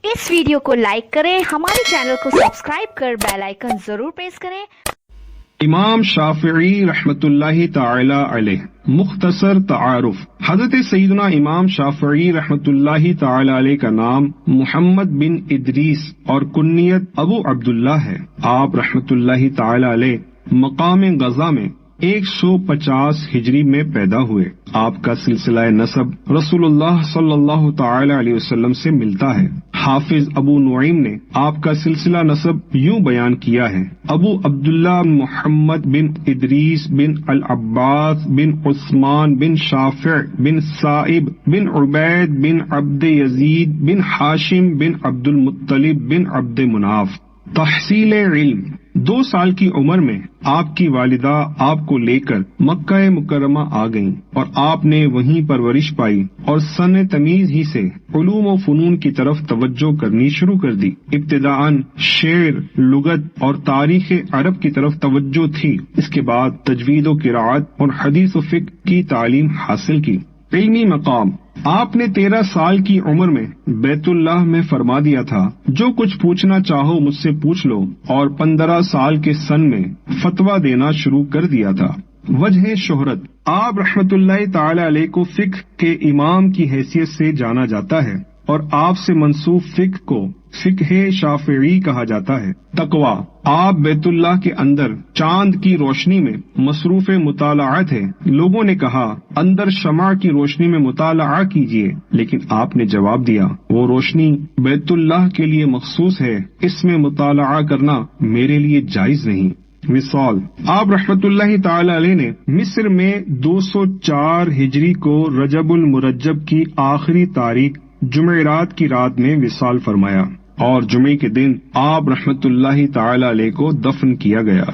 इस वीडियो को लाइक करें, हमारे चैनल को सब्सक्राइब कर बेल आइकन जरूर प्रेस करें। इमाम शाफिई रहमतुल्लाहि ताला अलैह मुख्तसर तारुफ। हजरत सैयदना इमाम शाफिई रहमतुल्लाहि ताला अलैह का नाम मुहम्मद बिन इदरीस और कुन्नियत अबू अब्दुल्लाह है। आप रहमतुल्लाहि ताला अलैह मकाम गजा में 150 हिजरी में पैदा हुए। आपका सिलसिला नसब रसूलुल्लाह सल्लल्लाहु ताला अलैहि वसल्लम से मिलता है। हाफिज अबू नुईम ने आपका सिलसिला नसब यूं बयान किया है, अबू अब्दुल्लाह मुहम्मद बिन इदरीस बिन अल अब्बास बिन उस्मान बिन शाफि बिन साइब बिन उबैद बिन अब्द यजीद बिन हाशिम बिन अब्दुल मुत्तलिब बिन अब्द मुनाफ। तहसील इल्म 2 साल की उम्र में आपकी वालिदा आपको लेकर मक्का मुकर्रमा आ गईं और आपने वहीं परवरिश पाई और सन तमीज ही से उलूम व फनून की तरफ तवज्जो करनी शुरू कर दी। इब्तिदाअन शेर, लुगत और तारीख अरब की तरफ तवज्जो थी। इसके बाद तजवीद व किराअत और हदीस व फिक्र की तालीम हासिल की। इल्मी मकाम आपने 13 साल की उम्र में बैतुल्लाह में फरमा दिया था, जो कुछ पूछना चाहो मुझसे पूछ लो, और 15 साल के सन में फतवा देना शुरू कर दिया था। वजह शोहरत आप रहमतुल्लाहि ताला अलैह को फिक्र के इमाम की हैसियत से जाना जाता है और आपसे मंसूब फिक्र को फिक्ह शाफिई कहा जाता है। तकवा आप बैतुल्लाह के अंदर चांद की रोशनी में मसरूफ मुताला थे। लोगों ने कहा अंदर शमा की रोशनी में मुताला कीजिए, लेकिन आपने जवाब दिया वो रोशनी बैतुल्लाह के लिए मखसूस है, इसमें मुताला करना मेरे लिए जायज नहीं। मिसाल आप रहमतुल्लाहि ताला अलैह ने मिस्र में 204 हिजरी को रजबुल मुरज्जब की आखिरी तारीख जुमेरात की रात में विसाल फरमाया और जुमे के दिन आप रहमतुल्लाहि ताला अलैह को दफन किया गया।